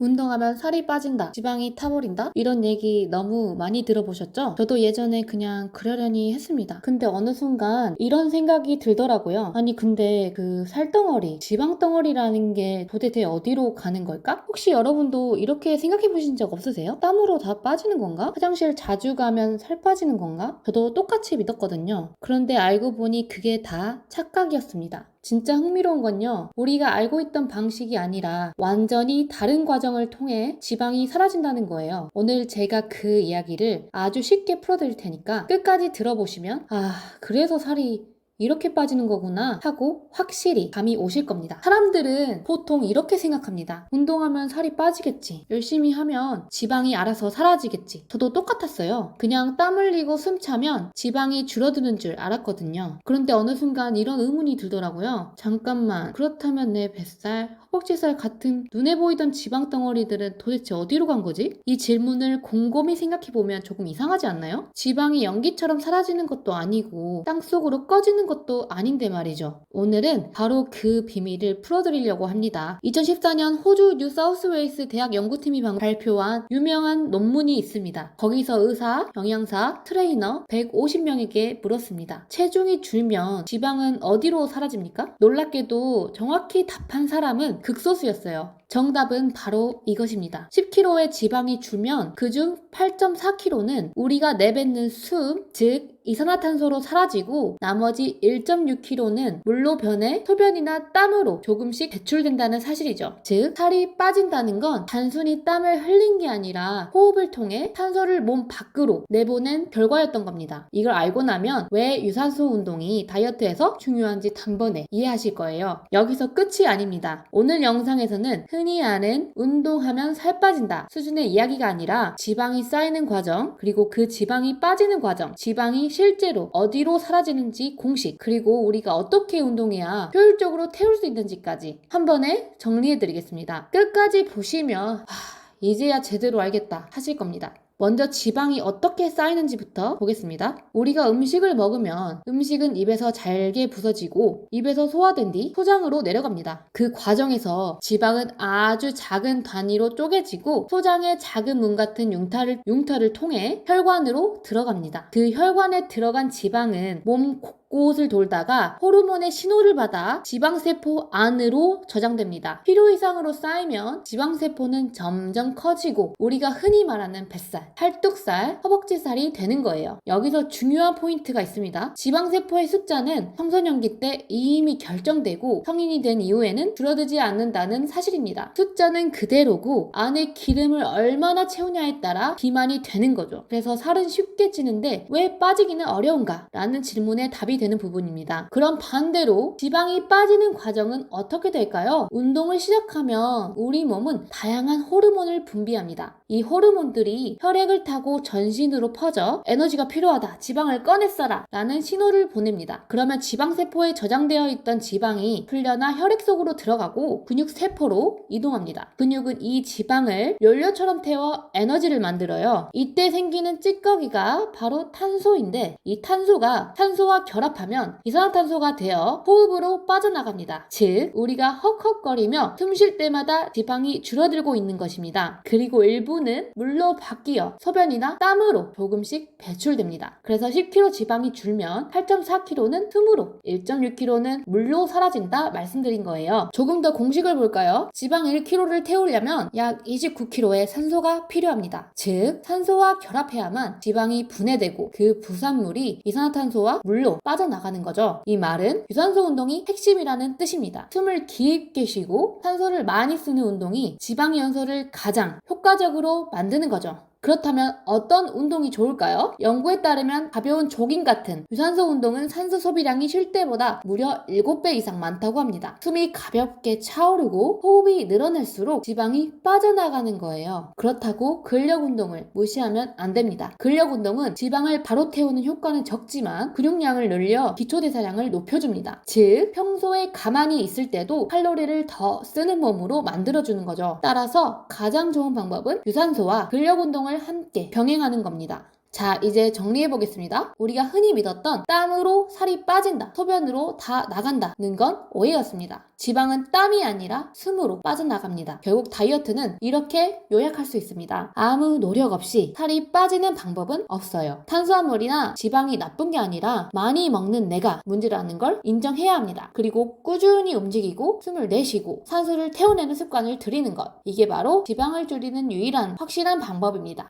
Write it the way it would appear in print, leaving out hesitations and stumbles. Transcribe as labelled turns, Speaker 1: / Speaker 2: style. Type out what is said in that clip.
Speaker 1: 운동하면 살이 빠진다, 지방이 타버린다? 이런 얘기 너무 많이 들어보셨죠? 저도 예전에 그냥 그러려니 했습니다. 근데 어느 순간 이런 생각이 들더라고요. 아니 근데 그 살덩어리, 지방덩어리라는 게 도대체 어디로 가는 걸까? 혹시 여러분도 이렇게 생각해 보신 적 없으세요? 땀으로 다 빠지는 건가? 화장실 자주 가면 살 빠지는 건가? 저도 똑같이 믿었거든요. 그런데 알고 보니 그게 다 착각이었습니다. 진짜 흥미로운 건요, 우리가 알고 있던 방식이 아니라 완전히 다른 과정을 통해 지방이 사라진다는 거예요. 오늘 제가 그 이야기를 아주 쉽게 풀어드릴 테니까 끝까지 들어보시면 그래서 살이 이렇게 빠지는 거구나 하고 확실히 감이 오실 겁니다. 사람들은 보통 이렇게 생각합니다. 운동하면 살이 빠지겠지. 열심히 하면 지방이 알아서 사라지겠지. 저도 똑같았어요. 그냥 땀 흘리고 숨 차면 지방이 줄어드는 줄 알았거든요. 그런데 어느 순간 이런 의문이 들더라고요. 잠깐만, 그렇다면 내 뱃살, 허벅지살 같은 눈에 보이던 지방 덩어리들은 도대체 어디로 간 거지? 이 질문을 곰곰이 생각해보면 조금 이상하지 않나요? 지방이 연기처럼 사라지는 것도 아니고 땅속으로 꺼지는 것도 아닌데 말이죠. 오늘은 바로 그 비밀을 풀어드리려고 합니다. 2014년 호주 뉴사우스웨일스 대학 연구팀이 발표한 유명한 논문이 있습니다. 거기서 의사, 영양사, 트레이너 150명에게 물었습니다. 체중이 줄면 지방은 어디로 사라집니까? 놀랍게도 정확히 답한 사람은 극소수였어요. 정답은 바로 이것입니다. 10kg의 지방이 줄면 그중 8.4kg는 우리가 내뱉는 숨, 즉 이산화탄소로 사라지고 나머지 1.6kg는 물로 변해 소변이나 땀으로 조금씩 배출된다는 사실이죠. 즉 살이 빠진다는 건 단순히 땀을 흘린 게 아니라 호흡을 통해 탄소를 몸 밖으로 내보낸 결과였던 겁니다. 이걸 알고 나면 왜 유산소 운동이 다이어트에서 중요한지 단번에 이해하실 거예요. 여기서 끝이 아닙니다. 오늘 영상에서는 흔히 아는 운동하면 살 빠진다 수준의 이야기가 아니라 지방이 쌓이는 과정, 그리고 그 지방이 빠지는 과정, 지방이 실제로 어디로 사라지는지 공식, 그리고 우리가 어떻게 운동해야 효율적으로 태울 수 있는지까지 한 번에 정리해드리겠습니다. 끝까지 보시면 이제야 제대로 알겠다 하실 겁니다. 먼저 지방이 어떻게 쌓이는지부터 보겠습니다. 우리가 음식을 먹으면 음식은 입에서 잘게 부서지고 입에서 소화된 뒤 소장으로 내려갑니다. 그 과정에서 지방은 아주 작은 단위로 쪼개지고 소장의 작은 문 같은 융터를 통해 혈관으로 들어갑니다. 그 혈관에 들어간 지방은 몸 곳을 돌다가 호르몬의 신호를 받아 지방세포 안으로 저장됩니다. 필요 이상으로 쌓이면 지방세포는 점점 커지고 우리가 흔히 말하는 뱃살, 팔뚝살, 허벅지살이 되는 거예요. 여기서 중요한 포인트가 있습니다. 지방세포의 숫자는 청소년기 때 이미 결정되고 성인이 된 이후에는 줄어들지 않는다는 사실입니다. 숫자는 그대로고 안에 기름을 얼마나 채우냐에 따라 비만이 되는 거죠. 그래서 살은 쉽게 찌는데 왜 빠지기는 어려운가? 라는 질문에 답이 되는 부분입니다. 그럼 반대로 지방이 빠지는 과정은 어떻게 될까요? 운동을 시작하면 우리 몸은 다양한 호르몬을 분비합니다. 이 호르몬들이 혈액을 타고 전신으로 퍼져 에너지가 필요하다, 지방을 꺼냈어라 라는 신호를 보냅니다. 그러면 지방세포에 저장되어 있던 지방이 풀려나 혈액 속으로 들어가고 근육세포로 이동합니다. 근육은 이 지방을 연료처럼 태워 에너지를 만들어요. 이때 생기는 찌꺼기가 바로 탄소인데 이 탄소가 탄소와 결합하면 이산화탄소가 되어 호흡으로 빠져나갑니다. 즉 우리가 헉헉거리며 숨 쉴 때마다 지방이 줄어들고 있는 것입니다. 그리고 일부는 물로 바뀌어 소변이나 땀으로 조금씩 배출됩니다. 그래서 10kg 지방이 줄면 8.4kg는 숨으로, 1.6kg는 물로 사라진다 말씀드린 거예요. 조금 더 공식을 볼까요? 지방 1kg를 태우려면 약 29kg의 산소가 필요합니다. 즉 산소와 결합해야만 지방이 분해되고 그 부산물이 이산화탄소와 물로 빠져나가는 거죠. 이 말은 유산소 운동이 핵심이라는 뜻입니다. 숨을 깊게 쉬고 산소를 많이 쓰는 운동이 지방 연소를 가장 효과적으로 만드는 거죠. 그렇다면 어떤 운동이 좋을까요? 연구에 따르면 가벼운 조깅 같은 유산소 운동은 산소 소비량이 쉴 때보다 무려 7배 이상 많다고 합니다. 숨이 가볍게 차오르고 호흡이 늘어날수록 지방이 빠져나가는 거예요. 그렇다고 근력 운동을 무시하면 안 됩니다. 근력 운동은 지방을 바로 태우는 효과는 적지만 근육량을 늘려 기초대사량을 높여줍니다. 즉 평소에 가만히 있을 때도 칼로리를 더 쓰는 몸으로 만들어주는 거죠. 따라서 가장 좋은 방법은 유산소와 근력 운동을 함께 병행하는 겁니다. 자, 이제 정리해보겠습니다. 우리가 흔히 믿었던 땀으로 살이 빠진다, 소변으로 다 나간다는 건 오해였습니다. 지방은 땀이 아니라 숨으로 빠져나갑니다. 결국 다이어트는 이렇게 요약할 수 있습니다. 아무 노력 없이 살이 빠지는 방법은 없어요. 탄수화물이나 지방이 나쁜 게 아니라 많이 먹는 내가 문제라는 걸 인정해야 합니다. 그리고 꾸준히 움직이고 숨을 내쉬고 산소를 태워내는 습관을 들이는 것. 이게 바로 지방을 줄이는 유일한 확실한 방법입니다.